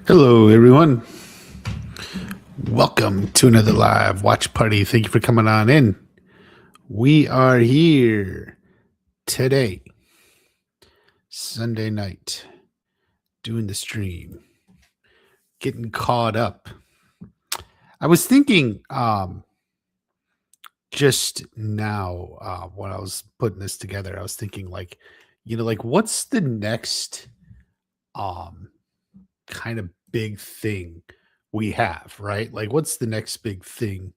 Hello, everyone. Welcome to another live watch party. Thank you for coming on in. We are here today, Sunday night, doing the stream, getting caught up. I was thinking just now when I was putting this together, I was thinking like what's the next um kind of big thing we have, right? Like what's the next big thing,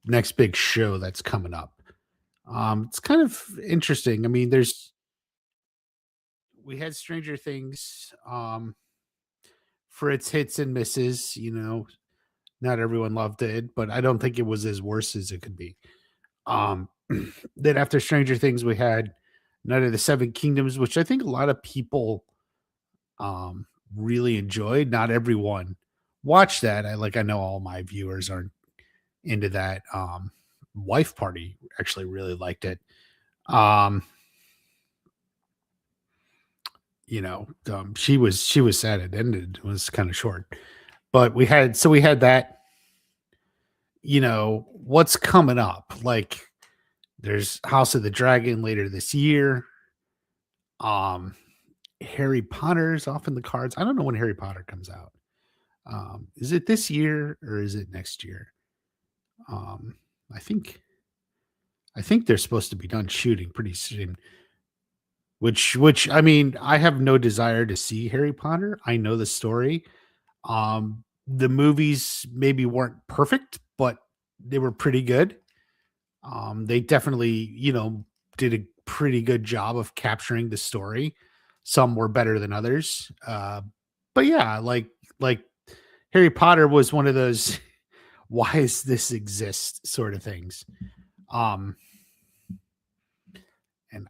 next big show that's coming up? It's kind of interesting. I mean, we had Stranger Things for its hits and misses. Not everyone loved it, but I don't think it was as worse as it could be. Um, then after Stranger Things, we had Night of the Seven Kingdoms, which I think a lot of people um really enjoyed. Not everyone watched that. I know all my viewers aren't into that. Wife party actually really liked it. Um, she was sad it ended. It was kind of short. But we had that, what's coming up? Like there's House of the Dragon later this year. Um Harry Potter's off in the cards. I don't know when Harry Potter comes out. Is it this year or is it next year? Um I think I think they're supposed to be done shooting pretty soon. Which I mean, I have no desire to see Harry Potter. I know the story. The movies maybe weren't perfect, but they were pretty good. They definitely, did a pretty good job of capturing the story. Some were better than others. But yeah, like Harry Potter was one of those why is this exist sort of things. Um, and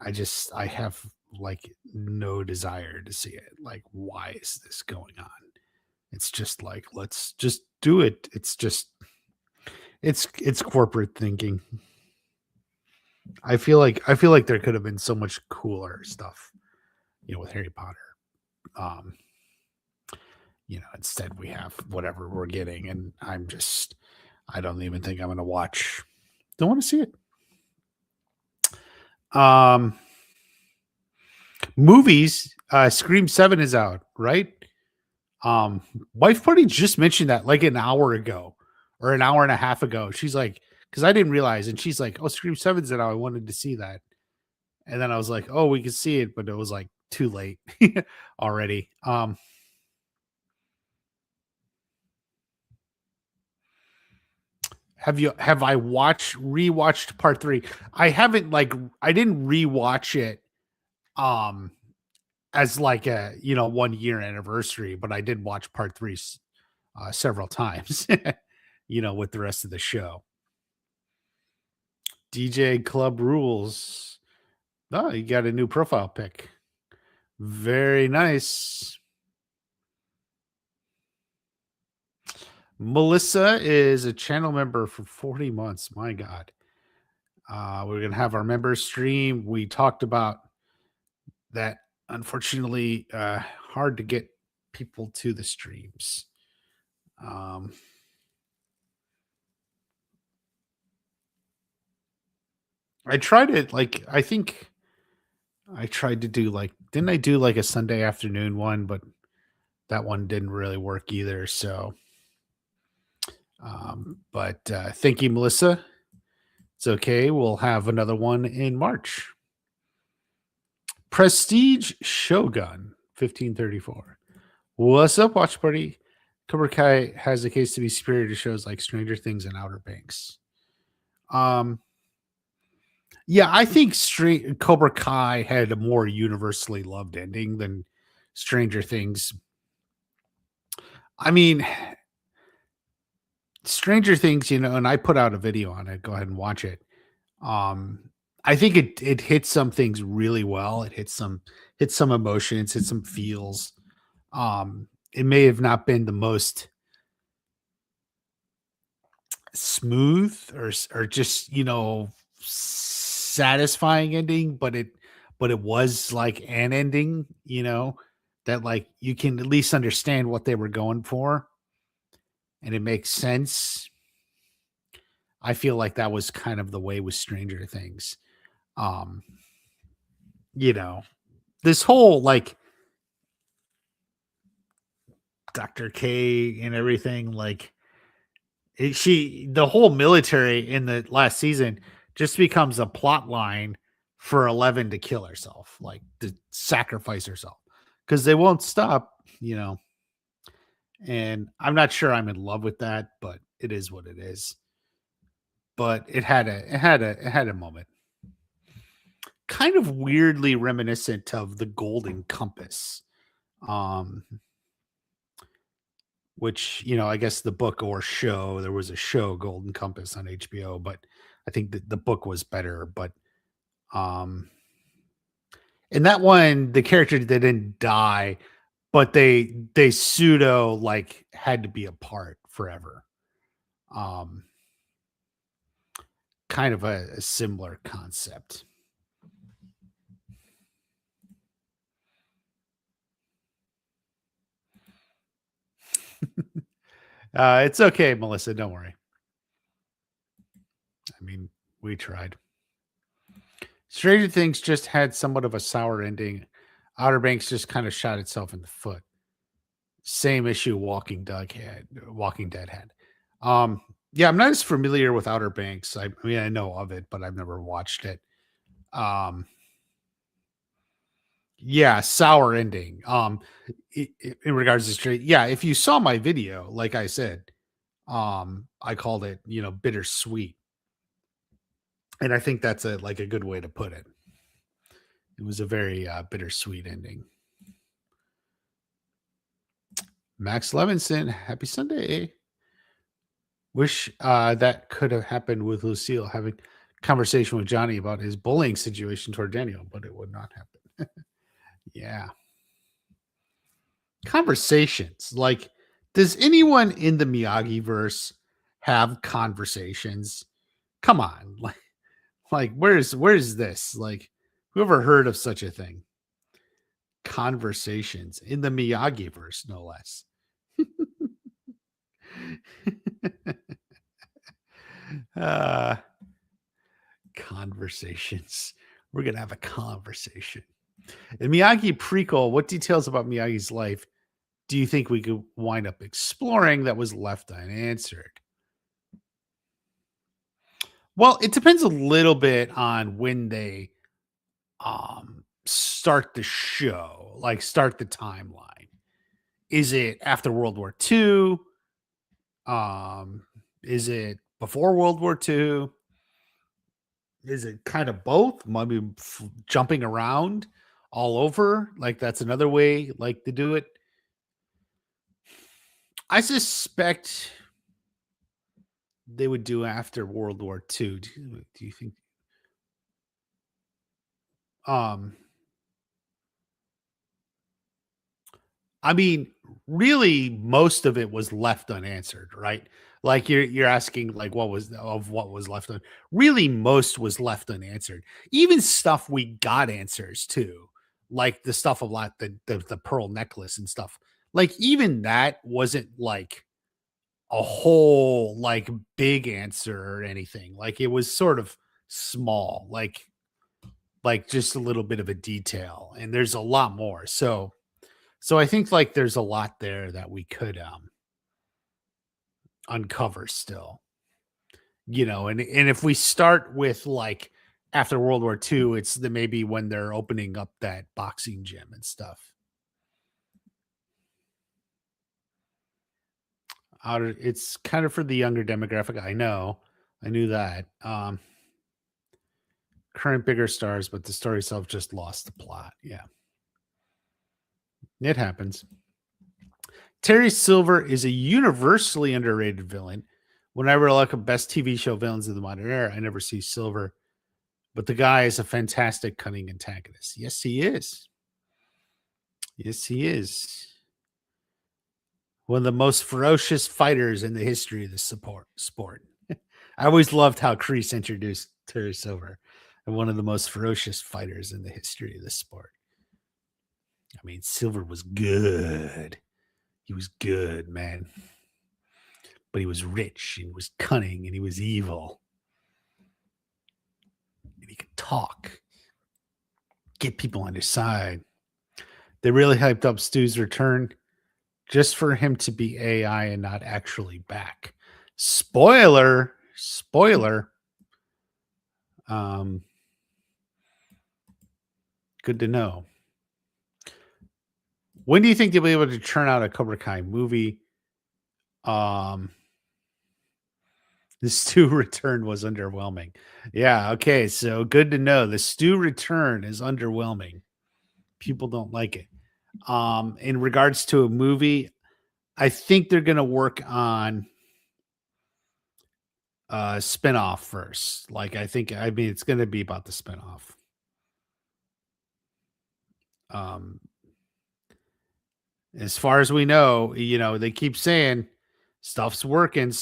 I have like no desire to see it. Like, why is this going on? It's just like, let's just do it. It's corporate thinking. I feel like there could have been so much cooler stuff, with Harry Potter. Um, instead we have whatever we're getting, and I don't even think I'm gonna watch. Don't want to see it. Um, Movies. Scream 7 is out, right? Um, Wife Party just mentioned that like an hour ago or an hour and a half ago. She's like, because I didn't realize, and she's like, "Oh, Scream 7's out. I wanted to see that." And then I was like, "Oh, we could see it," but it was like too late already. Have I watched rewatched part 3? I haven't I didn't rewatch it um as like a, 1 year anniversary, but I did watch part 3 several times, with the rest of the show. DJ Club Rules. Oh, you got a new profile pic. Very nice. Melissa is a channel member for 40 months. My God. We're going to have our members stream. We talked about that. Unfortunately, hard to get people to the streams. Um, I tried it. I think I tried to do didn't I do like a Sunday afternoon one, but that one didn't really work either. So, but thank you, Melissa. It's okay. We'll have another one in March. Prestige Shogun 1534. What's up, Watch Party? Cobra Kai has a case to be superior to shows like Stranger Things and Outer Banks. Yeah, I think Cobra Kai had a more universally loved ending than Stranger Things. I mean, Stranger Things, and I put out a video on it. Go ahead and watch it. I think it hits some things really well. It hits some emotions, hits some feels. It may have not been the most smooth or just satisfying ending, but it was like an ending. that like you can at least understand what they were going for and it makes sense. I feel like that was kind of the way with Stranger Things. Um, you know, this whole like Dr. K and everything, like the whole military in the last season just becomes a plot line for 11 to kill herself, like to sacrifice herself because they won't stop. And I'm not sure I'm in love with that, but it is what it is. But it had a moment. Kind of weirdly reminiscent of the Golden Compass. Um which, I guess the book or show, there was a show Golden Compass on HBO, but I think that the book was better, but um in that one the character didn't die, but they pseudo like had to be apart forever. Um Kind of a similar concept. It's okay, Melissa, don't worry. I mean, we tried. Stranger Things just had somewhat of a sour ending. Outer Banks just kind of shot itself in the foot. Same issue Walking Dead had. Um, yeah, I'm not as familiar with Outer Banks. I mean, I know of it, but I've never watched it. Um, yeah, sour ending. In regards to straight, yeah, if you saw my video, like I said, I called it, bittersweet, and I think that's a good way to put it. It was a very bittersweet ending. Max Levinson, happy Sunday. Wish that could have happened with Lucille having conversation with Johnny about his bullying situation toward Daniel, but it would not happen. Yeah. Conversations. Like, does anyone in the Miyagi verse have conversations? Come on. Like where's this? Like, whoever heard of such a thing? Conversations in the Miyagi verse, no less. uh Conversations. We're gonna have a conversation. In Miyagi prequel, what details about Miyagi's life do you think we could wind up exploring that was left unanswered? Well, it depends a little bit on when they start the show, like start the timeline. Is it after World War II? Um, is it before World War II? Is it kind of both? Maybe jumping around all over, like that's another way, like to do it. I suspect they would do after World War II. Do you think? Um, I mean, really, most of it was left unanswered, right? Like you're asking, like what was left un. Really, most was left unanswered. Even stuff we got answers to, like the stuff a lot, the pearl necklace and stuff. Like even that wasn't like a whole like big answer or anything. Like it was sort of small, like just a little bit of a detail. And there's a lot more. So I think like there's a lot there that we could uncover still, and if we start with like after World War II, it's the maybe when they're opening up that boxing gym and stuff. It's kind of for the younger demographic. I know. I knew that. Current bigger stars, but the story itself just lost the plot. Yeah. It happens. Terry Silver is a universally underrated villain. Whenever I look at best TV show villains of the modern era, I never see Silver, but the guy is a fantastic, cunning antagonist. Yes, he is. Yes, he is. One of the most ferocious fighters in the history of the sport. I always loved how Kreese introduced Terry Silver, and one of the most ferocious fighters in the history of the sport. I mean, Silver was good. He was good, man. But he was rich and he was cunning and he was evil. And he could talk, get people on his side. They really hyped up Stu's return just for him to be AI and not actually back. Spoiler, spoiler. Um, Good to know. When do you think they'll be able to turn out a Cobra Kai movie? Um, the Stu return was underwhelming. Yeah, okay, so good to know. The Stu return is underwhelming. People don't like it. In regards to a movie, I think they're gonna work on a spinoff first. Like I mean it's gonna be about the spinoff. Um, as far as we know, they keep saying stuff's working.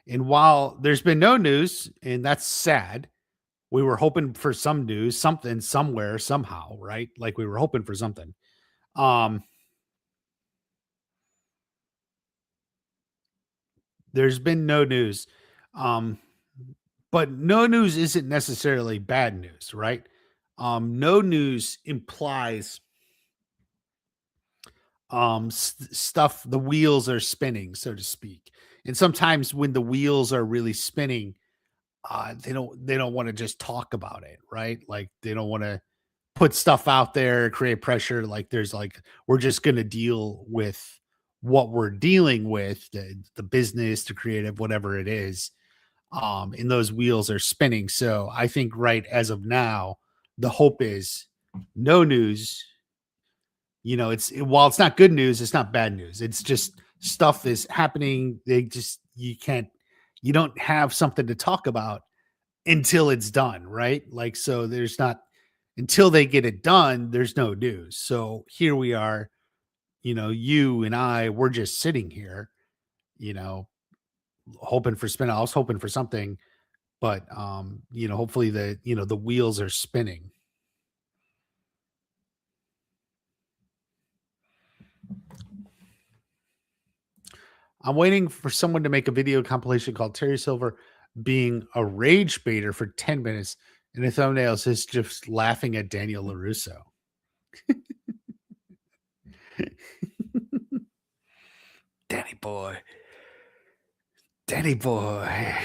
And while there's been no news, and that's sad, we were hoping for some news, something somewhere, somehow, right? Like we were hoping for something. Um, there's been no news. Um, but no news isn't necessarily bad news, right? No news implies stuff, the wheels are spinning, so to speak. And sometimes when the wheels are really spinning, they don't want to just talk about it, right? Like they don't want to put stuff out there, create pressure. Like there's like we're just going to deal with what we're dealing with, the business, the creative, whatever it is. And those wheels are spinning. So I think right as of now, the hope is no news. While it's not good news, it's not bad news. It's just stuff is happening. You don't have something to talk about until it's done, right? Like, so there's not, until they get it done, there's no news. So here we are, you and we're just sitting here, you know, hoping for spin-offs, hoping for something, but hopefully the wheels are spinning. I'm waiting for someone to make a video compilation called Terry Silver being a rage baiter for 10 minutes, and the thumbnail says just laughing at Daniel LaRusso. Danny boy. Danny boy.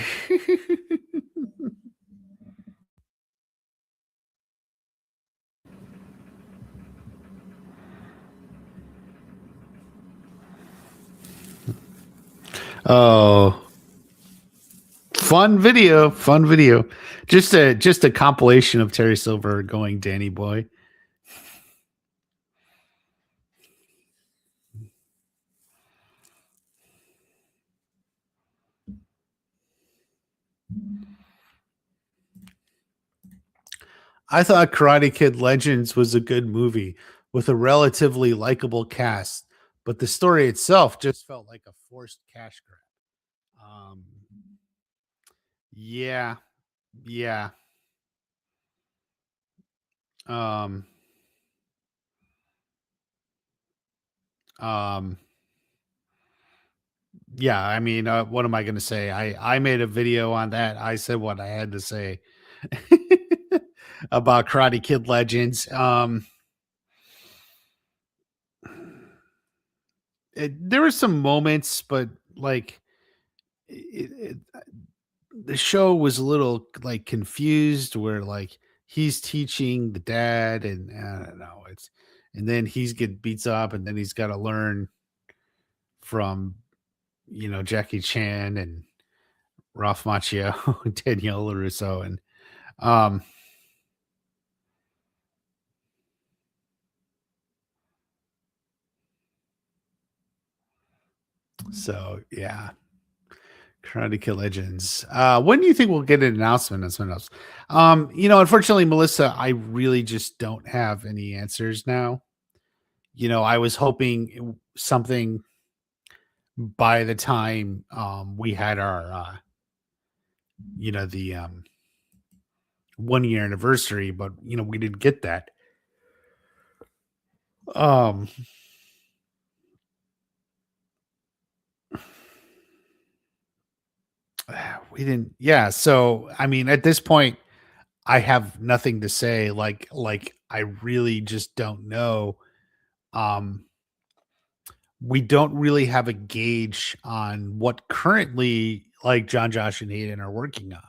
Oh, fun video. Just a compilation of Terry Silver going Danny boy. I thought Karate Kid Legends was a good movie with a relatively likable cast, but the story itself just felt like a forced cash grab. Um, yeah, yeah. Um, um, yeah. I mean, what am I going to say? I made a video on that. I said what I had to say about Karate Kid Legends. There were some moments, but like it, the show was a little like confused where like he's teaching the dad and I don't know, and then he's get beats up and then he's got to learn from Jackie Chan and Ralph Macchio, Danielle LaRusso, and um so yeah. Karate Kid Legends. When do you think we'll get an announcement on something else? Unfortunately, Melissa, I really just don't have any answers now. I was hoping something by the time we had our the 1 year anniversary, but we didn't get that. Um, we didn't. Yeah. So I mean, at this point, I have nothing to say. I really just don't know. Um, we don't really have a gauge on what currently like John, Josh, and Hayden are working on.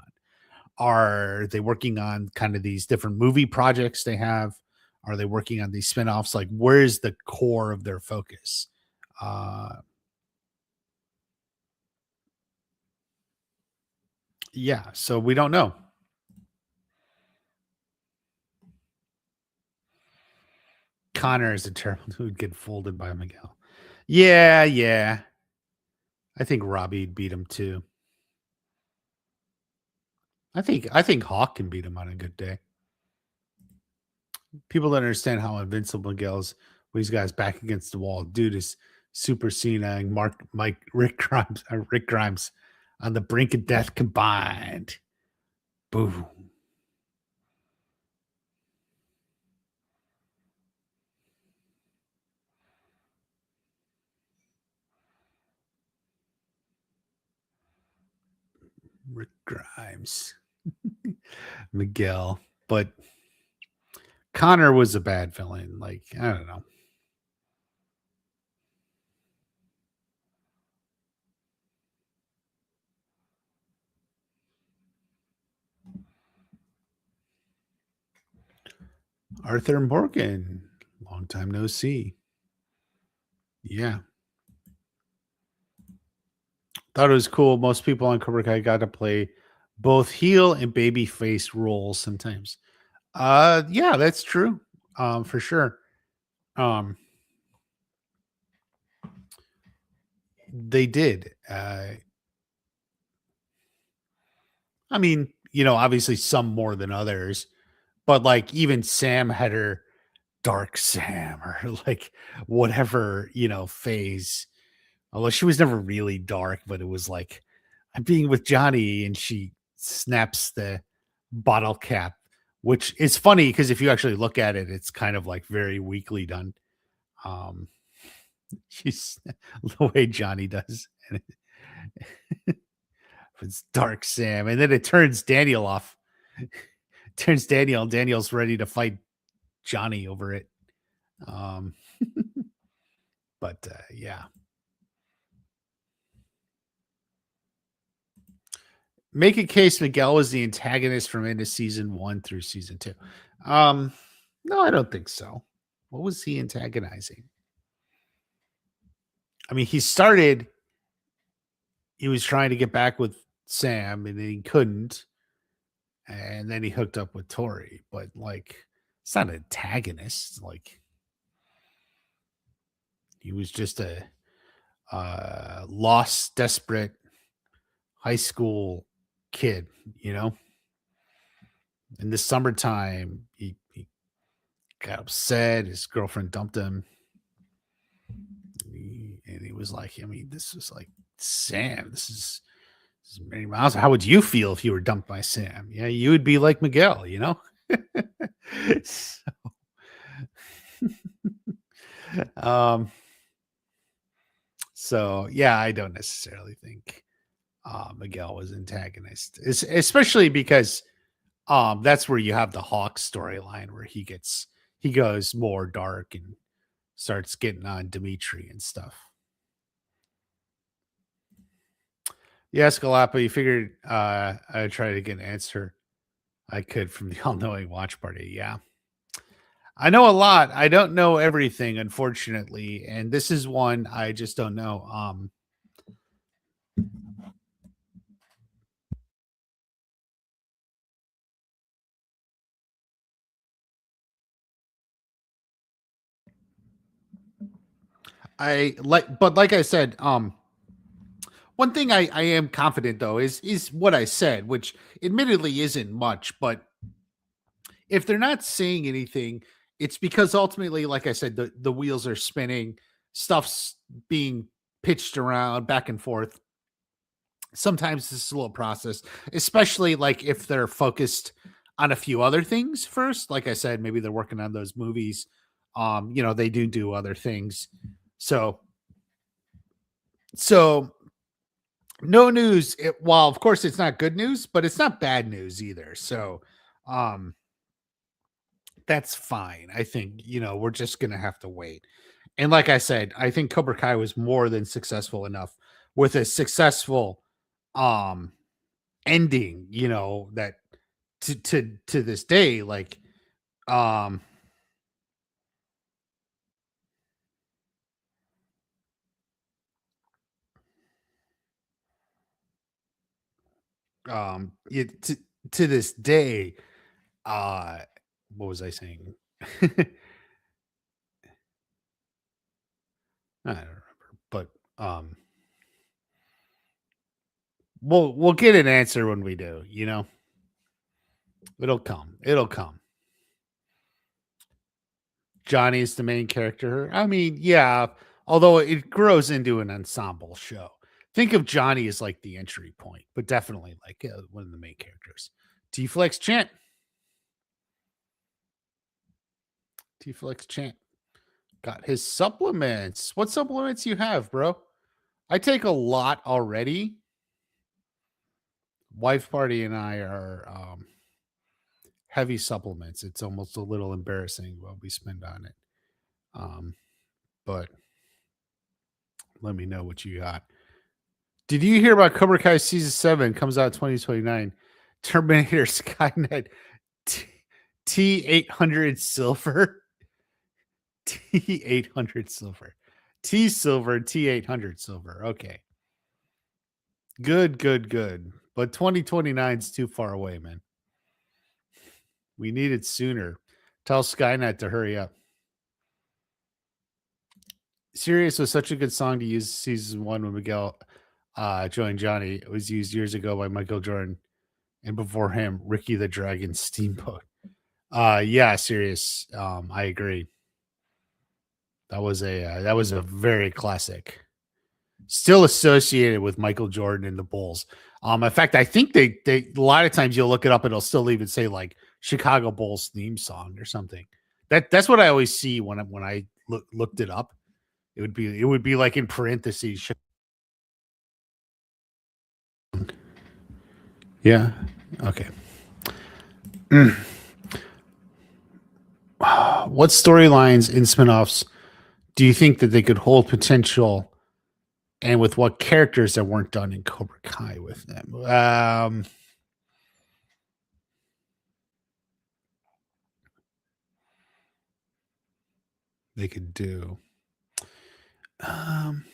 Are they working on kind of these different movie projects they have? Are they working on these spinoffs? Like, where's the core of their focus? Uh, yeah, so we don't know. Connor is a terrible who'd get folded by Miguel. Yeah, yeah. I think Robbie beat him too. I think Hawk can beat him on a good day. People don't understand how invincible Miguel is when he's got his back against the wall. Dude is super Cena and Rick Grimes on the brink of death combined. Boom. Rick Grimes. Miguel. But Connor was a bad villain. Like, I don't know. Arthur Morgan. Long time no see. Yeah. Thought it was cool. Most people on Cobra Kai got to play both heel and baby face roles sometimes. Yeah, that's true. For sure. Um, they did. I mean, obviously some more than others, but like even Sam had her dark Sam or like whatever, phase. Although she was never really dark, but it was like I'm being with Johnny and she snaps the bottle cap, which is funny because if you actually look at it, it's kind of like very weakly done. Um, she's the way Johnny does. And it's dark Sam, and then it turns Daniel off. Turns Daniel, and Daniel's ready to fight Johnny over it. Um, but yeah, make a case Miguel was the antagonist from into season 1 through season 2. Um, no, I don't think so. What was he antagonizing? I mean, he was trying to get back with Sam and then he couldn't. And then he hooked up with Tori, but like it's not an antagonist. Like he was just a lost, desperate high school kid, you know. In the summertime, he got upset. His girlfriend dumped him. And he was like, I mean, this is like Sam. This is many miles. How would you feel if you were dumped by Sam? Yeah, you would be like Miguel, you know? So, um, so yeah, I don't necessarily think Miguel was antagonist, especially because that's where you have the Hawk storyline where he goes more dark and starts getting on Dimitri and stuff. Yeah, Scalapa, you figured I'd try to get an answer I could from the all knowing watch party. Yeah. I know a lot. I don't know everything, unfortunately. And this is one I just don't know. But like I said, one thing I am confident though is what I said, which admittedly isn't much, but if they're not saying anything, it's because ultimately, like I said, the wheels are spinning, stuff's being pitched around back and forth. Sometimes this is a little process, especially like if they're focused on a few other things first. Like I said, maybe they're working on those movies. They do other things. So so no news. Well, of course, it's not good news, but it's not bad news either. So um, that's fine. I think we're just gonna have to wait. And like I said, I think Cobra Kai was more than successful enough with a successful um ending. That to this day, like um to this day, uh what was I saying? I don't remember, but we'll get an answer when we do. It'll come. It'll come. Johnny is the main character. I mean, yeah, although it grows into an ensemble show. Think of Johnny as like the entry point, but definitely like one of the main characters. T Flex Chant. T Flex Chant got his supplements. What supplements you have, bro? I take a lot already. Wife party and I are heavy supplements. It's almost a little embarrassing what we spend on it. Um, but let me know what you got. Did you hear about Cobra Kai season 7 comes out 2029? Terminator Skynet T800 silver. T800 silver. T silver T800 silver. Okay. Good, good, good. But 2029 is too far away, man. We need it sooner. Tell Skynet to hurry up. Serious was such a good song to use season 1 when Miguel joined Johnny. It was used years ago by Michael Jordan, and before him, Ricky the Dragon Steamboat. Yeah, serious. I agree. That was a very classic. Still associated with Michael Jordan and the Bulls. In fact, I think they a lot of times you'll look it up and it'll still even say like Chicago Bulls theme song or something. That's what I always see when I looked it up. It would be like in parentheses. Yeah. Okay. What storylines in spinoffs do you think that they could hold potential, and with what characters that weren't done in Cobra Kai with them? They could do. Um,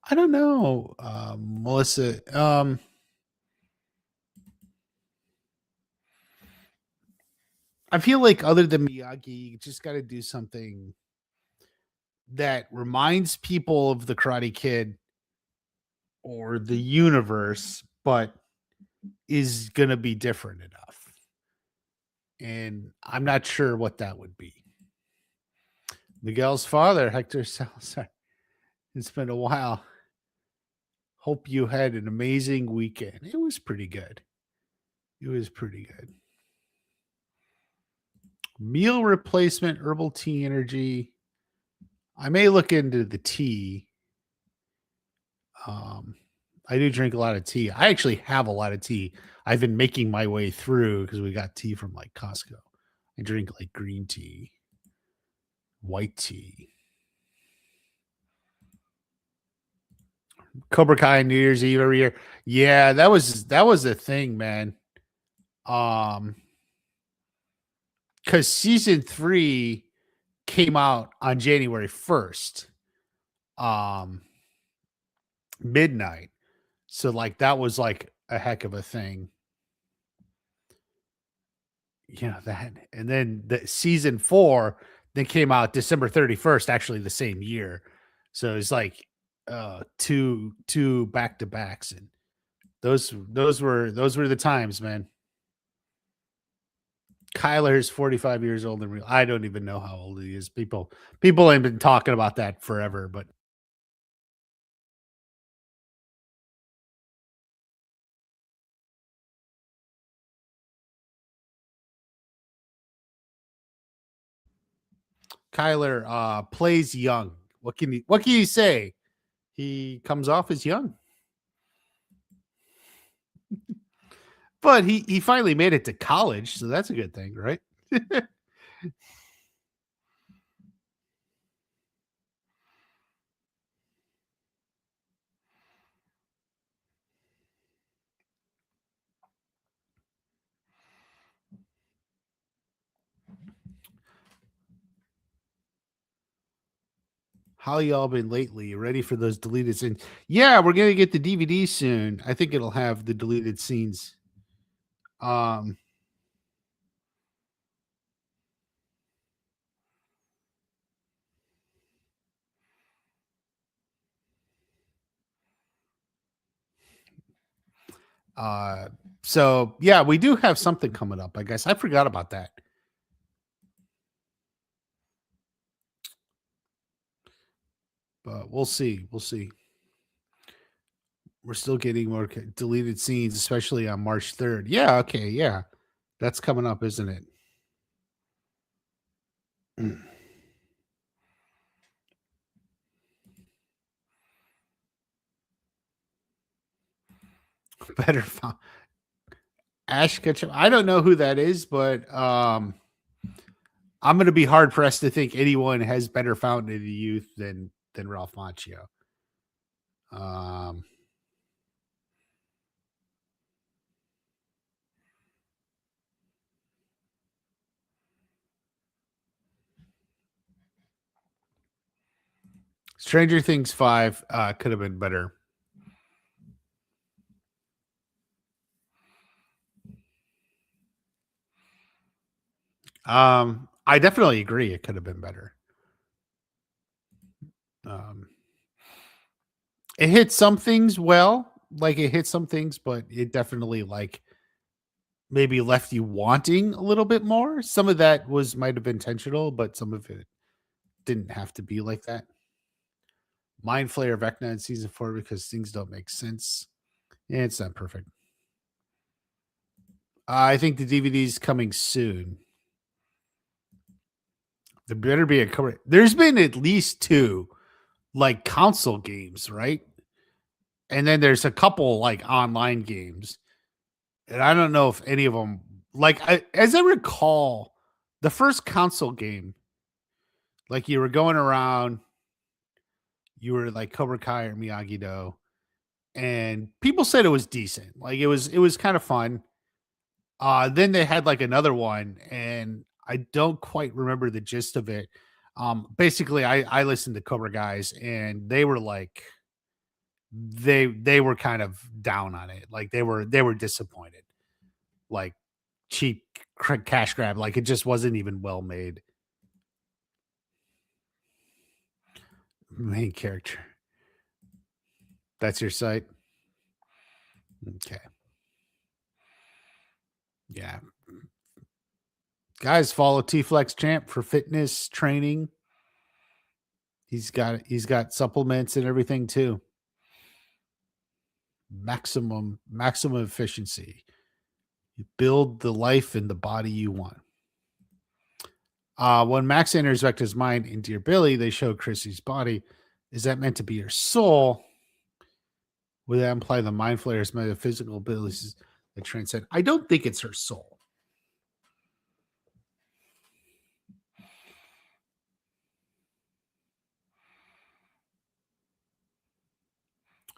I don't know, Melissa. I feel like other than Miyagi, you just got to do something that reminds people of the Karate Kid or the universe, but is going to be different enough. And I'm not sure what that would be. Miguel's father, Hector Salazar. It's been a while. Hope you had an amazing weekend. It was pretty good. It was pretty good. Meal replacement, herbal tea energy. I may look into the tea. Um, I do drink a lot of tea. I actually have a lot of tea. I've been making my way through because we got tea from like Costco. I drink like green tea, white tea. Cobra Kai New Year's Eve every year. Yeah, that was a thing, man. Um, because season 3 came out on January 1st, um, midnight. So like that was like a heck of a thing. Yeah, that and then the season 4 then came out December 31st, actually the same year. So it's like two back to backs, and those were the times, man. Kyler is 45 years old and real. I don't even know how old he is. People ain't been talking about that forever, but Kyler plays young. What can you say? He comes off as young. But he finally made it to college, so that's a good thing, right? How y'all been lately? You ready for those deleted scenes? Yeah, we're gonna get the DVD soon. I think it'll have the deleted scenes. Um, uh, so yeah, we do have something coming up. I guess I forgot about that. But we'll see. We'll see. We're still getting more deleted scenes, especially on March 3rd. Yeah, okay, yeah. That's coming up, isn't it? Better Ash Ketchum. I don't know who that is, but I'm going to be hard pressed to think anyone has better fountain of the youth than Ralph Macchio. Um, Stranger Things 5 could have been better. I definitely agree. It could have been better. Um, it hit some things well, like it hit some things, but it definitely like maybe left you wanting a little bit more. Some of that was might have been intentional, but some of it didn't have to be like that. Mind Flayer Vecna in season 4 because things don't make sense. Yeah, it's not perfect. I think the DVD's coming soon. There better be a cover. There's been at least 2 like console games, right? And then there's a couple like online games. And I don't know if any of them as I recall, the first console game, like you were going around, you were like Cobra Kai or Miyagi Do, and people said it was decent. Like it was kind of fun. Then they had like another one, and I don't quite remember the gist of it. Basically, I listened to Cobra guys, and they were like, they were kind of down on it. Like they were disappointed. Like cheap cash grab. Like it just wasn't even well made. Main character. That's your site. Okay. Yeah. Guys, follow T Flex Champ for fitness training. He's got supplements and everything too. Maximum efficiency. You build the life and the body you want. When Max enters Vecna's mind into your belly, they show Chrissy's body. Is that meant to be your soul? Would that imply the mind flayer's metaphysical abilities that transcend? I don't think it's her soul.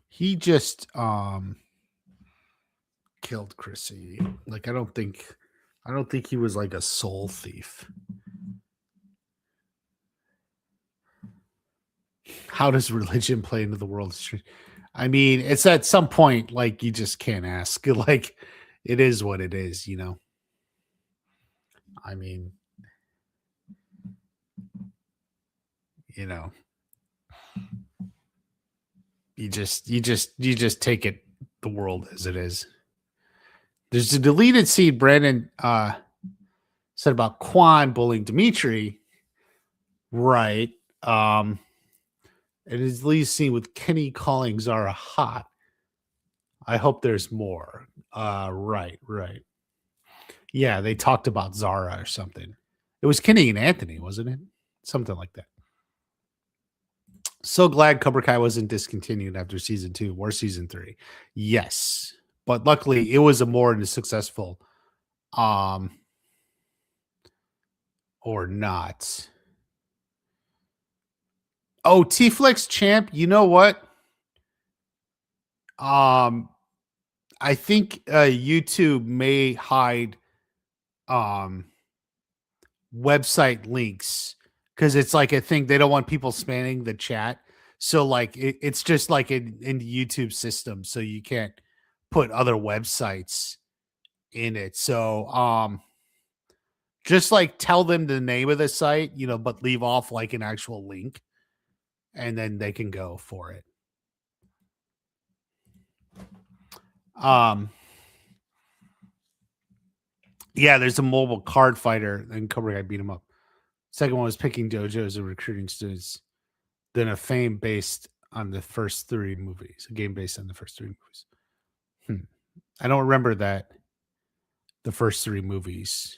He just killed Chrissy. Like I don't think he was like a soul thief. How does religion play into the world? I mean, it's at some point like you just can't ask. Like it is what it is, you know. I mean, you know, you just take it the world as it is. There's a deleted scene Brandon said about Quan bullying Dimitri. Right. It is deleted scene with Kenny calling Zara hot. I hope there's more. Right. Yeah, they talked about Zara or something. It was Kenny and Anthony, wasn't it? something like that. So glad Cobra Kai wasn't discontinued after season 2 or season 3. Yes, but luckily it was a more successful, um, or not. Oh, T-Flex Champ, you know what? Um, I think YouTube may hide um website links because it's like a thing they don't want people spamming the chat. So like it's just like in the YouTube system, so you can't put other websites in it. So just like tell them the name of the site, but leave off like an actual link, and then they can go for it. Um yeah, there's a mobile card fighter, and Cobra Kai beat him up. Second one was picking dojos and recruiting students. Then a fame based on the first 3 movies. A game based on the first 3 movies. I don't remember that. The first 3 movies.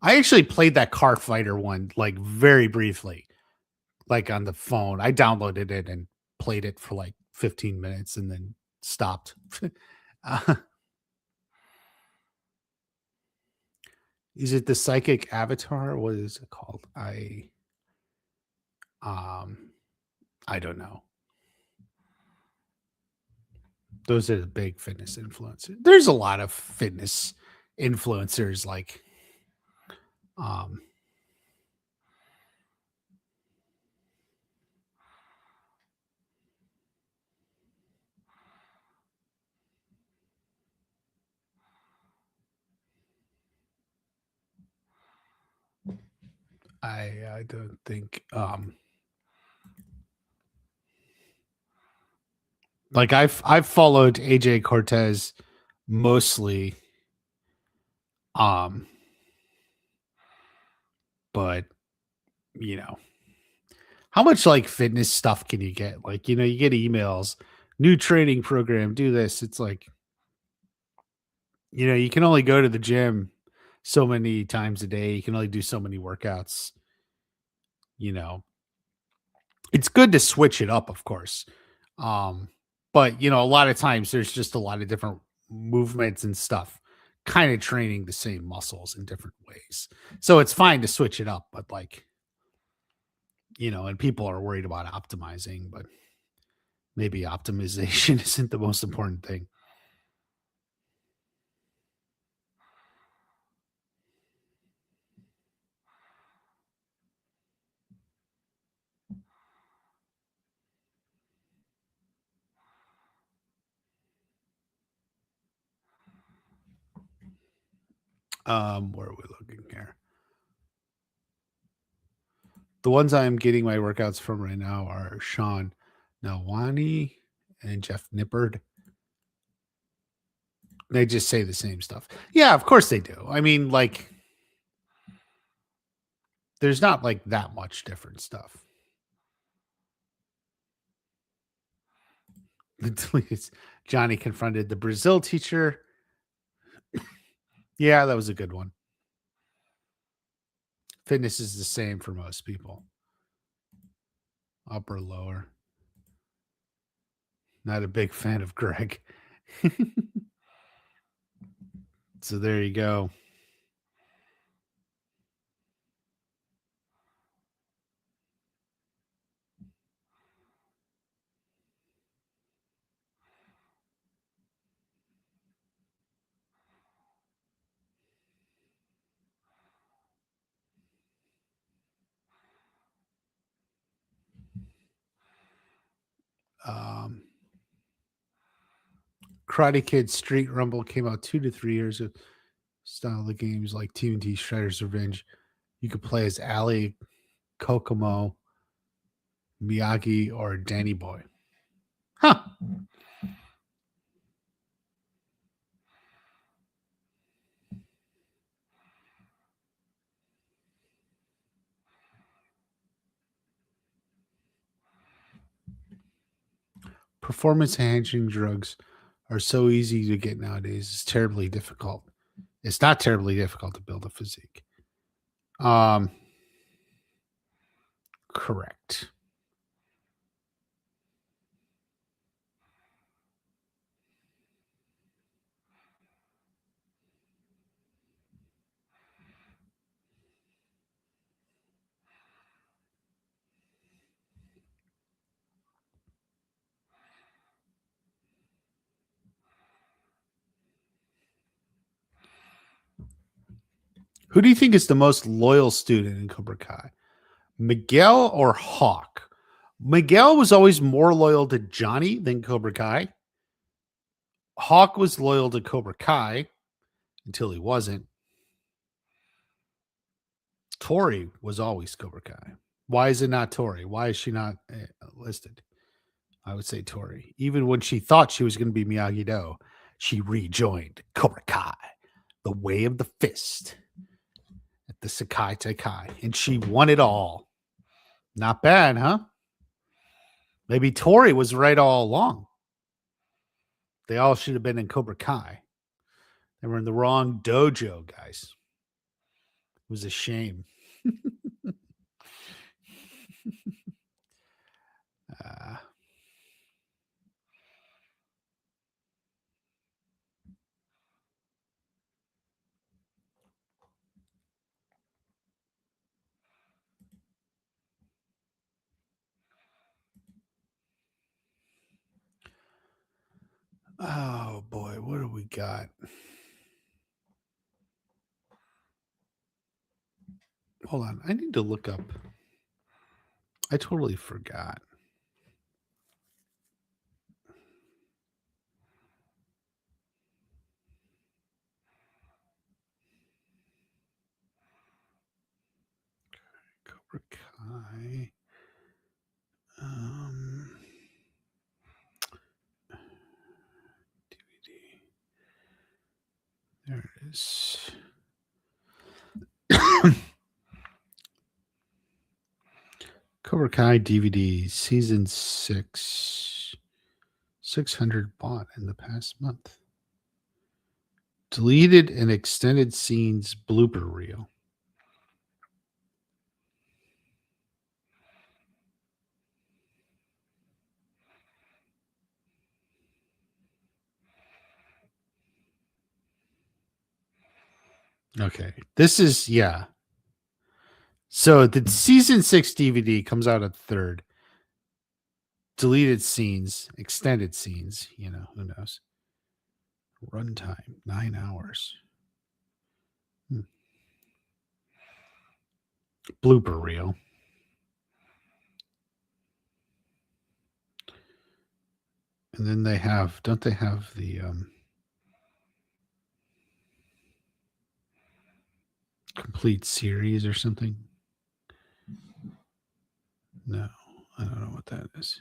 I actually played that car fighter one like very briefly, like on the phone. I downloaded it and played it for like 15 minutes and then stopped. uh, is it the psychic avatar? What is it called? I don't know. Those are the big fitness influencers. There's a lot of fitness influencers like um I don't think like I've followed AJ Cortez mostly, um but you know, how much like fitness stuff can you get? Like, you get emails, new training program, do this. It's like, you can only go to the gym so many times a day. You can only do so many workouts, you know. It's good to switch it up, of course. Um, but a lot of times there's just a lot of different movements and stuff kind of training the same muscles in different ways. So it's fine to switch it up, but like, and people are worried about optimizing, but maybe optimization isn't the most important thing. Where are we looking here? The ones I am getting my workouts from right now are Sean Nawani and Jeff Nippard. They just say the same stuff. Yeah, of course they do. I mean, like, there's not like that much different stuff. Johnny confronted the Brazil teacher. Yeah, that was a good one. Fitness is the same for most people. Upper, lower. Not a big fan of Greg. So there you go. Um, Karate Kid Street Rumble came out 2 to 3 years ago. Style of the games like TNT Shredder's Revenge. You could play as Ali, Kokomo, Miyagi, or Danny Boy. Huh. Performance enhancing drugs are so easy to get nowadays. It's terribly difficult. It's not terribly difficult to build a physique. Um, Correct. Who do you think is the most loyal student in Cobra Kai? Miguel or Hawk? Miguel was always more loyal to Johnny than Cobra Kai. Hawk was loyal to Cobra Kai until he wasn't. Tori was always Cobra Kai. Why is it not Tori? Why is she not listed? I would say Tori. Even when she thought she was going to be Miyagi Do, she rejoined Cobra Kai, the way of the fist at the Sakai Taikai, and she won it all. Not bad, huh? Maybe Tori was right all along. They all should have been in Cobra Kai. They were in the wrong dojo, guys. It was a shame. uh, oh boy, what do we got? Hold on, I need to look up. I totally forgot. Cobra Kai. DVD. There it is. Cobra Kai DVD season 6. 600 bought in the past month. Deleted and extended scenes blooper reel. Okay. This is, yeah. So the season 6 DVD comes out at 3rd. Deleted scenes, extended scenes, who knows. Runtime, 9 hours. Blooper reel. And then they have, don't they have the complete series or something? No, I don't know what that is.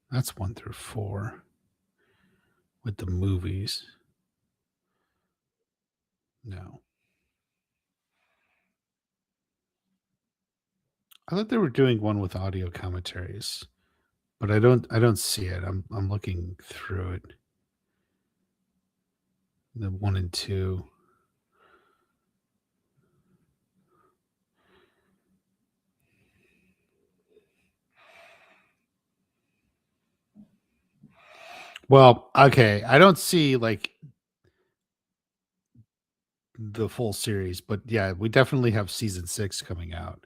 That's 1 through 4 with the movies. No. I thought they were doing one with audio commentaries, but I don't see it. I'm looking through it. The 1 and 2. Well, okay. I don't see like the full series, but yeah, we definitely have season 6 coming out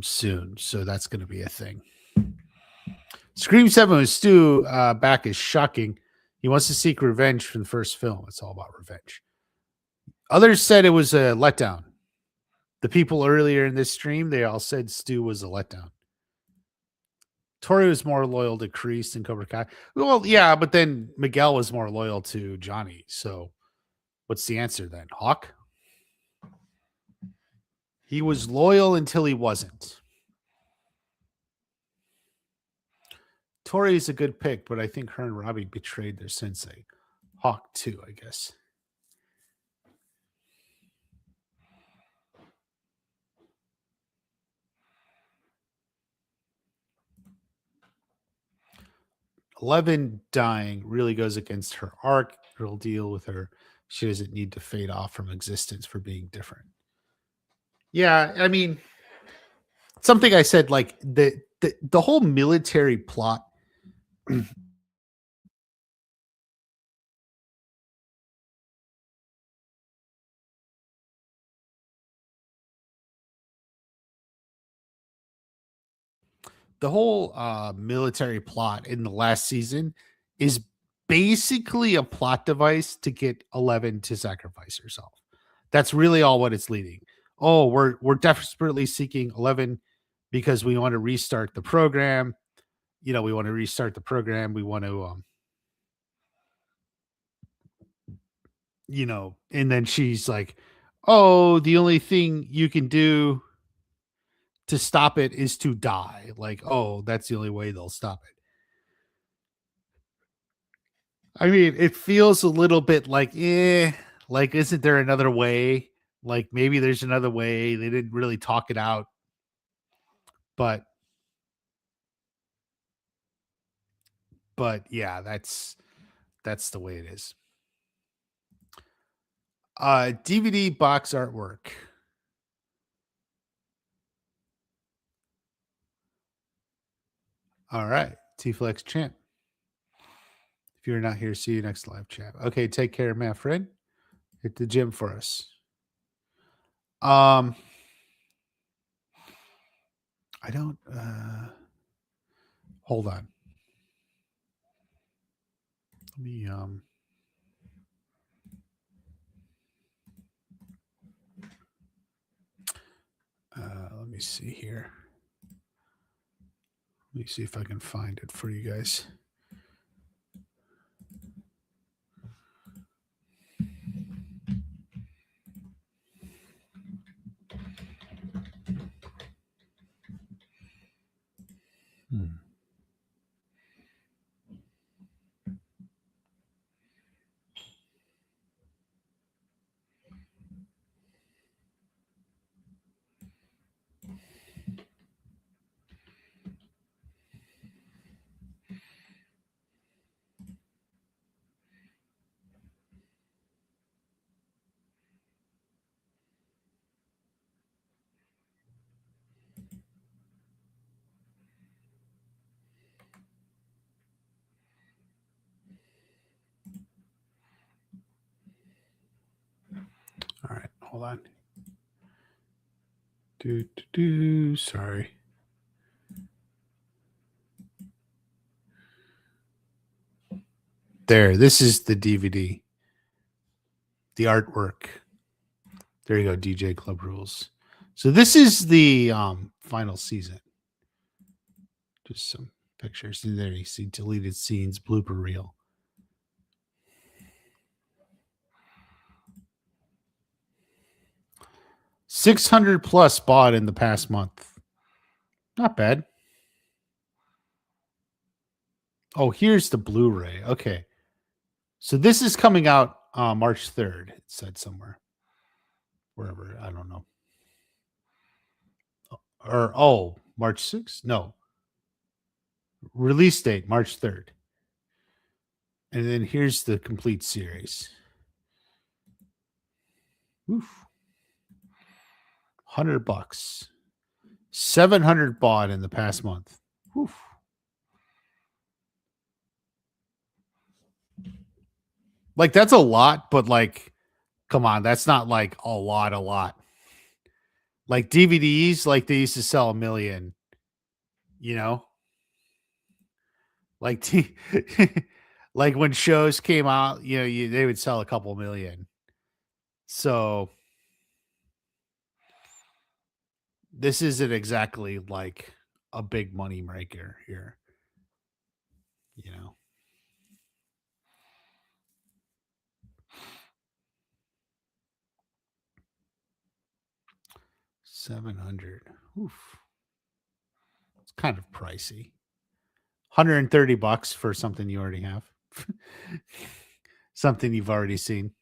soon. So that's going to be a thing. Scream 7 with Stu back is shocking. He wants to seek revenge from the first film. It's all about revenge. Others said it was a letdown. The people earlier in this stream, they all said Stu was a letdown. Tori was more loyal to Kreese than Cobra Kai. Well, yeah, but then Miguel was more loyal to Johnny. So what's the answer then? Hawk? He was loyal until he wasn't. Tori is a good pick, but I think her and Robbie betrayed their sensei. Hawk too, I guess. Eleven dying really goes against her arc. It'll deal with her She doesn't need to fade off from existence for being different. Yeah, I mean, something I said, like the whole military plot. The whole military plot in the last season is basically a plot device to get 11 to sacrifice herself. That's really all what it's leading. Oh, we're desperately seeking 11 because we want to restart the program. We want to restart the program. We want to and then she's like, "Oh, the only thing you can do to stop it is to die." Like, "Oh, that's the only way they'll stop it." I mean, it feels a little bit like, like, isn't there another way? Like, maybe there's another way. They didn't really talk it out, but yeah, that's the way it is. DVD box artwork. All right, T-Flex champ. If you're not here, see you next live chat. Okay, take care, my friend. Hit the gym for us. I don't hold on. Let me let me see here. Let me see if I can find it for you guys. All right, hold on. Sorry. There, this is the DVD. The artwork. There you go, DJ Club Rules. So this is the final season. Just some pictures. And there you see deleted scenes, blooper reel. $600+ bought in the past month. Not bad. Oh, here's the Blu-ray. Okay. So this is coming out March 3rd, it said somewhere. Wherever, I don't know. Or March 6th? No. Release date, March 3rd. And then here's the complete series. Oof. $100. 700 bought in the past month. Oof. Like, that's a lot, but like, come on, that's not like a lot. Like DVDs, like they used to sell 1 million, you know? Like like when shows came out, they would sell a couple million. So this isn't exactly like a big money maker here, you know. 700. Oof. It's kind of pricey. $130 for something you already have. Something you've already seen.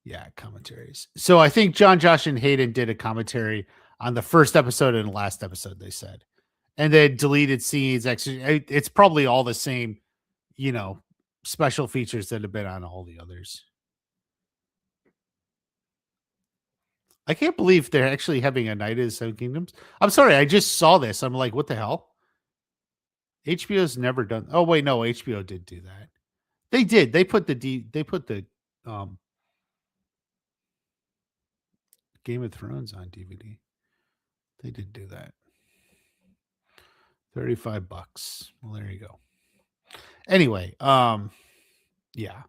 Yeah, commentaries. So I think John, Josh, and Hayden did a commentary on the first episode and the last episode, they said. And then deleted scenes. Actually, it's probably all the same, you know, special features that have been on all the others. I can't believe they're actually having a Night of the Seven Kingdoms. I'm sorry, I just saw this. I'm like, what the hell? HBO's never done. Oh wait, no, HBO did do that. They did. They put the um Game of Thrones on DVD. They did do that. $35. Well, there you go. Anyway, yeah.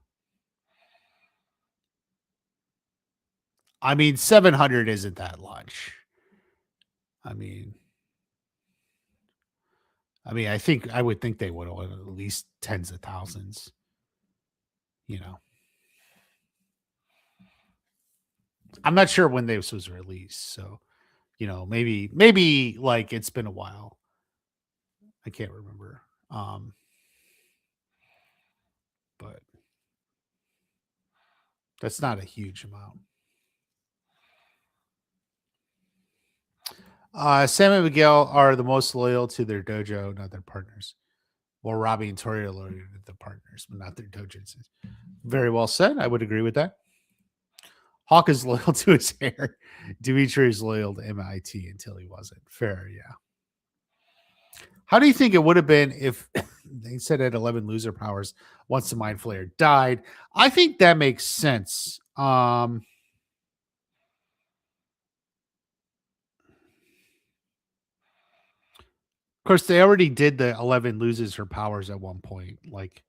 I mean, 700 isn't that much. I mean, I would think they would have at least tens of thousands, you know. I'm not sure when this was released, so maybe like it's been a while. I can't remember. But that's not a huge amount. Sam and Miguel are the most loyal to their dojo, not their partners. Well, Robbie and Tori are loyal to the partners, but not their dojos. Very well said. I would agree with that. Hawk is loyal to his hair. Dimitri is loyal to MIT until he wasn't. Fair, yeah. How do you think it would have been if they said at 11 loser powers once the Mind Flayer died? I think that makes sense. Of course, they already did the 11 loses her powers at one point. Like,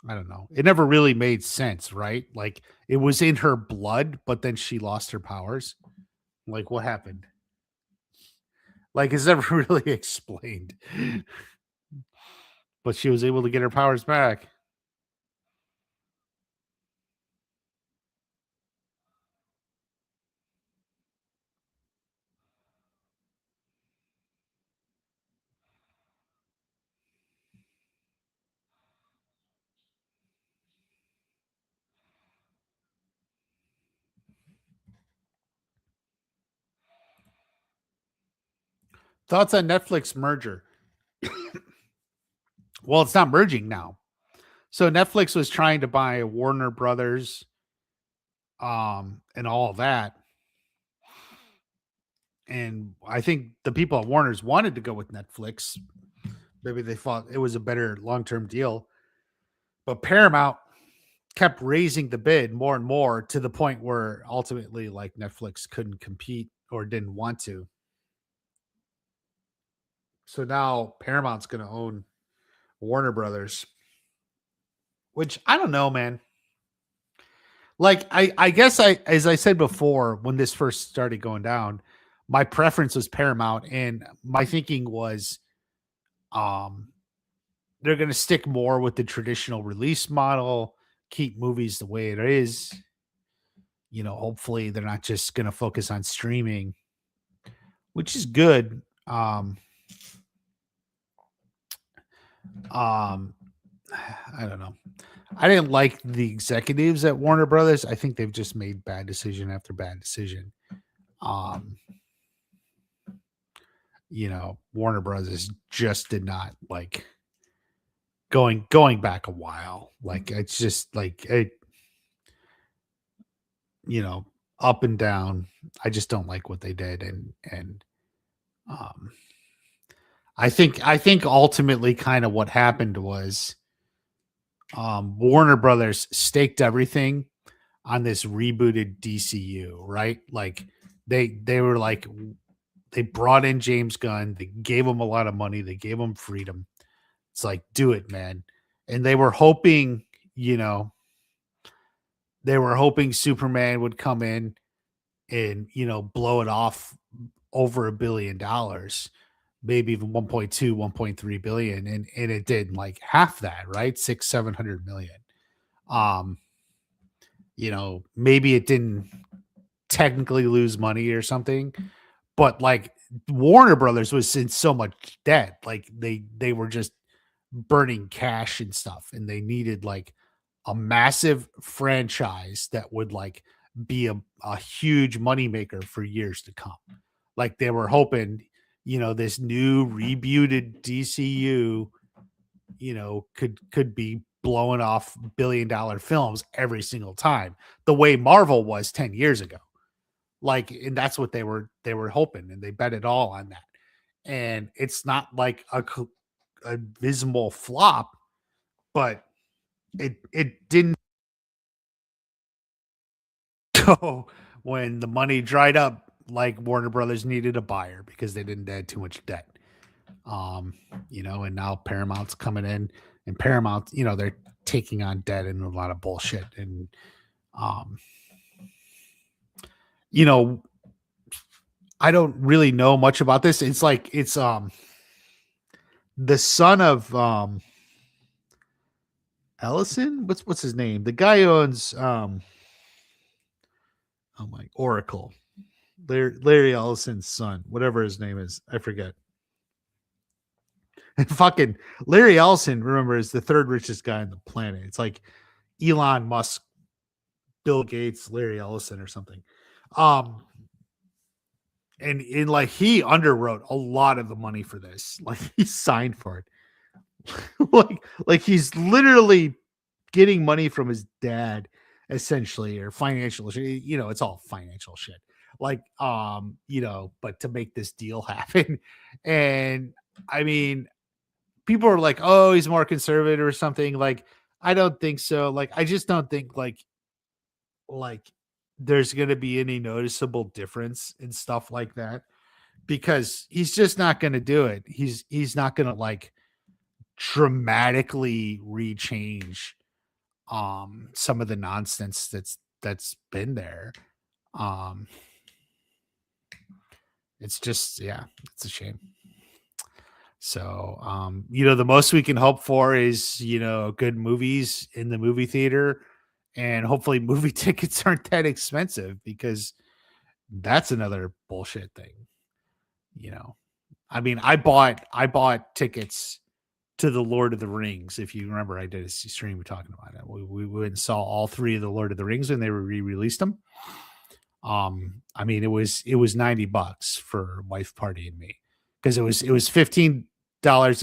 I don't know. It never really made sense, right? Like, it was in her blood, but then she lost her powers. Like, what happened? Like, it's never really explained. But she was able to get her powers back. Thoughts on Netflix merger? Well, it's not merging now. So Netflix was trying to buy Warner Brothers, and all of that. And I think the people at Warner's wanted to go with Netflix. Maybe they thought it was a better long-term deal. But Paramount kept raising the bid more and more to the point where ultimately like Netflix couldn't compete or didn't want to. So now Paramount's going to own Warner Brothers, which I don't know, man. Like I guess as I said before when this first started going down, my preference was Paramount and my thinking was um they're going to stick more with the traditional release model, keep movies the way it is. Hopefully they're not just going to focus on streaming, which is good. Um I don't know. I didn't like the executives at Warner Brothers. I think they've just made bad decision after bad decision. Um, Warner Brothers just did not like going back a while. Like it's just like it, up and down. I just don't like what they did, and um, I think ultimately kind of what happened was Warner Brothers staked everything on this rebooted DCU, right? Like they were like they brought in James Gunn, they gave him a lot of money, they gave him freedom. It's like, do it, man. And they were hoping, Superman would come in and, blow it off over $1 billion, maybe even 1.2, 1.3 billion. And it did like half that, right? 700 million. Maybe it didn't technically lose money or something, but like Warner Brothers was in so much debt, like they were just burning cash and stuff, and they needed like a massive franchise that would like be a huge moneymaker for years to come. Like they were hoping, this new rebooted DCU, could be blowing off $1 billion films every single time, the way Marvel was 10 years ago. Like, and that's what they were hoping, and they bet it all on that. And it's not like a visible flop, but it didn't go when the money dried up. Like, Warner Brothers needed a buyer because they didn't add too much debt. Um, and now Paramount's coming in, and Paramount, they're taking on debt and a lot of bullshit. And um, you know, I don't really know much about this. It's the son of Ellison. What's his name? The guy who owns oh my Oracle. Larry Ellison's son, whatever his name is, I forget. And fucking Larry Ellison, remember, is the third richest guy on the planet. It's like Elon Musk, Bill Gates, Larry Ellison, or something. Um, and like he underwrote a lot of the money for this. Like he signed for it. like he's literally getting money from his dad, essentially, or financial shit. It's all financial shit. Like, but to make this deal happen. And I mean, people are like, oh, he's more conservative or something. Like, I don't think so. Like, I just don't think like there's gonna be any noticeable difference in stuff like that, because he's just not gonna do it. He's not gonna like dramatically rechange some of the nonsense that's been there. Um it's just, yeah, it's a shame. So, the most we can hope for is, good movies in the movie theater, and hopefully movie tickets aren't that expensive, because that's another bullshit thing. You know, I mean, I bought tickets to the Lord of the Rings. If you remember, I did a stream talking about it. We went and saw all three of the Lord of the Rings when they re-released them. I mean, it was $90 for wife party and me, because it was $15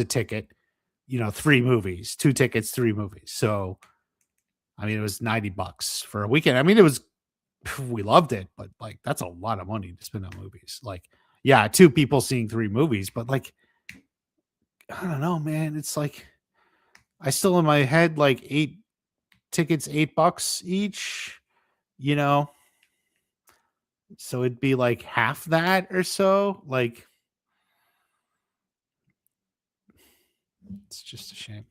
a ticket, three movies, two tickets, three movies. So I mean, it was $90 for a weekend. I mean, we loved it, but like that's a lot of money to spend on movies. Like, yeah, two people seeing three movies, but like, I don't know, man. It's like I still in my head like eight tickets, $8 each, you know. So it'd be like half that or so. Like, it's just a shame.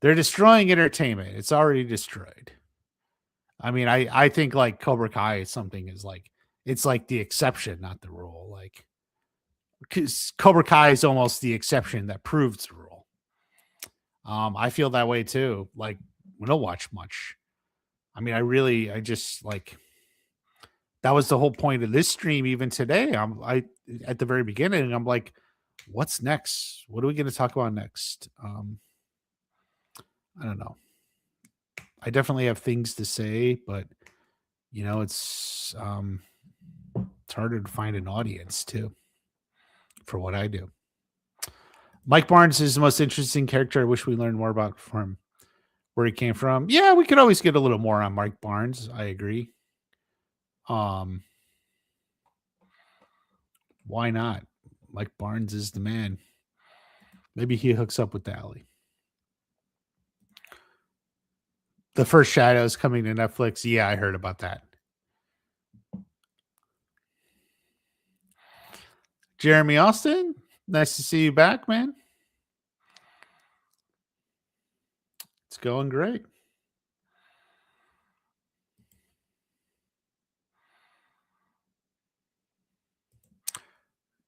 They're destroying entertainment. It's already destroyed. I mean, I think like Cobra Kai is something is like, it's like the exception, not the rule. Like, because Cobra Kai is almost the exception that proves the rule. I feel that way too. Like, we don't watch much. I mean, I just like, that was the whole point of this stream. Even today, I at the very beginning, I'm like, what's next? What are we going to talk about next? I don't know. I definitely have things to say, but it's harder to find an audience too for what I do. Mike Barnes is the most interesting character. I wish we learned more about from where he came from. Yeah, we could always get a little more on Mike Barnes. I agree. Why not? Mike Barnes is the man. Maybe he hooks up with Dally. The first Shadows coming to Netflix. Yeah, I heard about that. Jeremy Austin, nice to see you back, man. It's going great.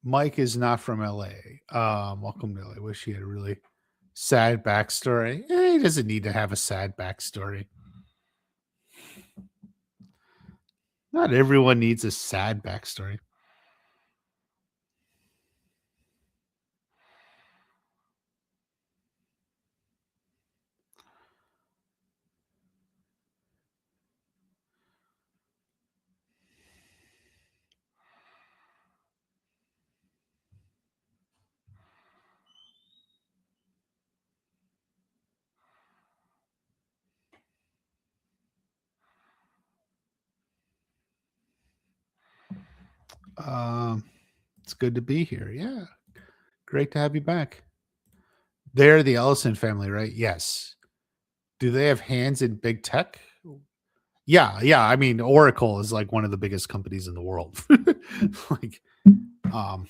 Mike is not from LA. Welcome to LA. Wish he had a really sad backstory. He doesn't need to have a sad backstory. Not everyone needs a sad backstory. Um, it's good to be here. Yeah, great to have you back. They're the Ellison family, right? Yes. Do they have hands in big tech? Yeah, yeah. I mean, Oracle is like one of the biggest companies in the world. like, um,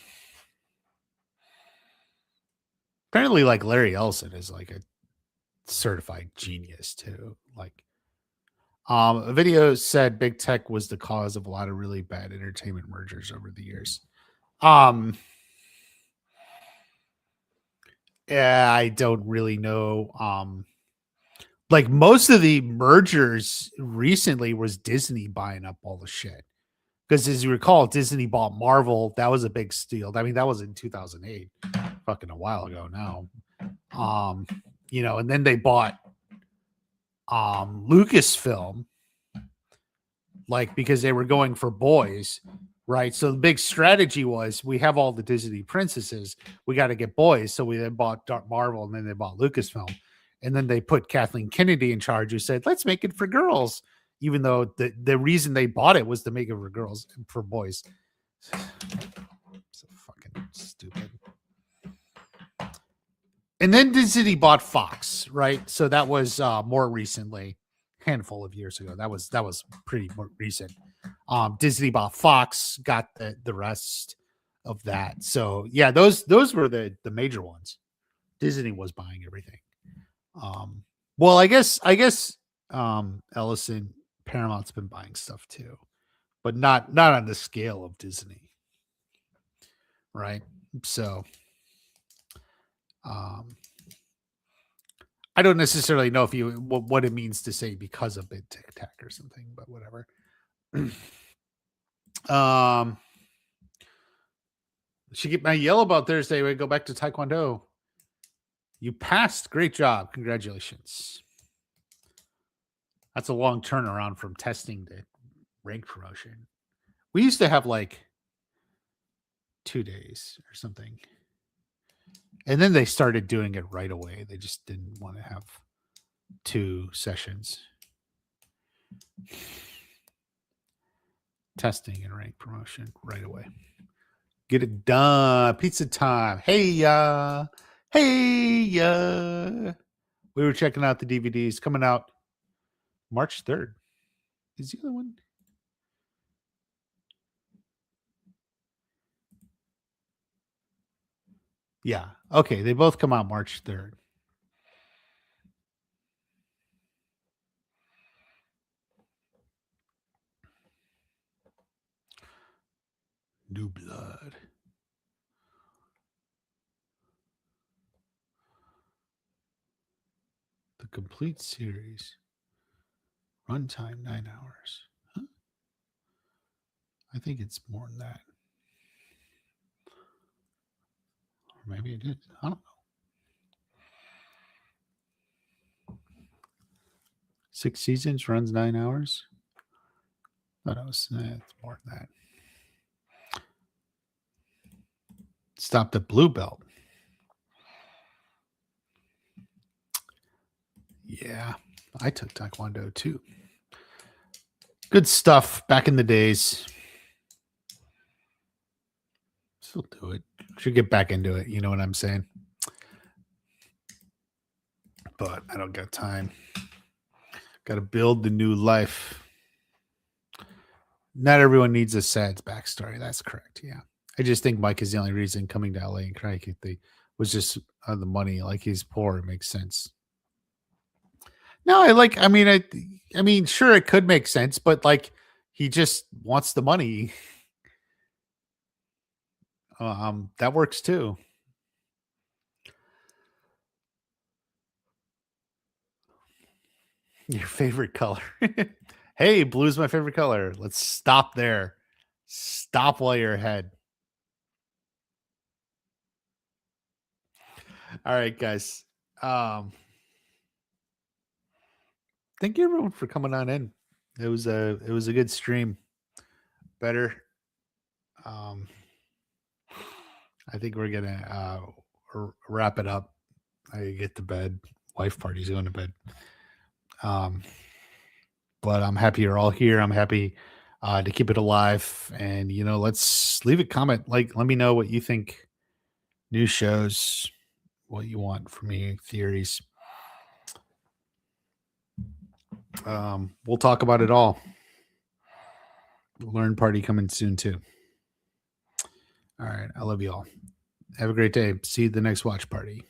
apparently, like Larry Ellison is like a certified genius too. Like, a video said big tech was the cause of a lot of really bad entertainment mergers over the years. Um, yeah, I don't really know. Like most of the mergers recently was Disney buying up all the shit. Because as you recall, Disney bought Marvel. That was a big steal. I mean, that was in 2008, fucking a while ago now. Um, and then they bought Lucasfilm, like because they were going for boys, right? So the big strategy was we have all the Disney princesses, we got to get boys. So we then bought Marvel, and then they bought Lucasfilm, and then they put Kathleen Kennedy in charge, who said, "Let's make it for girls," even though the reason they bought it was to make it for girls and for boys. So fucking stupid. And then Disney bought Fox, right? So that was more recently, handful of years ago. That was pretty more recent. Disney bought Fox, got the rest of that. So yeah, those were the major ones. Disney was buying everything. Well, I guess Ellison Paramount's been buying stuff too, but not on the scale of Disney, right? So um I don't necessarily know if you what it means to say because of big tech or something, but whatever. um, she get my yellow belt Thursday. We go back to Taekwondo. You passed. Great job. Congratulations. That's a long turnaround from testing to rank promotion. We used to have like 2 days or something. And then they started doing it right away. They just didn't want to have 2 sessions. Testing and rank promotion right away. Get it done. Pizza time. Hey, hey. We were checking out the DVDs coming out March 3rd. Is the other one? Yeah. Okay. They both come out March 3rd. New Blood. The complete series. Runtime 9 hours. Huh? I think it's more than that. Or maybe it did. I don't know. 6 seasons, runs 9 hours. Thought it was it's more than that. Stopped at blue belt. Yeah, I took Taekwondo too. Good stuff back in the days. Still do it. Should get back into it. You know what I'm saying? But I don't got time. Got to build the new life. Not everyone needs a sad backstory. That's correct. Yeah. I just think Mike is the only reason coming to LA and crying was just the money. Like he's poor. It makes sense. No, I mean, sure, it could make sense, but like he just wants the money. That works too. Your favorite color. Hey, blue's my favorite color. Let's stop there. Stop while you're ahead. All right, guys. Thank you everyone for coming on in. It was a good stream. Better. Um, I think we're gonna wrap it up. I get to bed. Wife party's going to bed. Um, but I'm happy you're all here. I'm happy to keep it alive. And let's leave a comment. Like, let me know what you think. New shows, what you want from me, theories. We'll talk about it all. Learn party coming soon too. All right, I love you all. Have a great day. See you at the next watch party.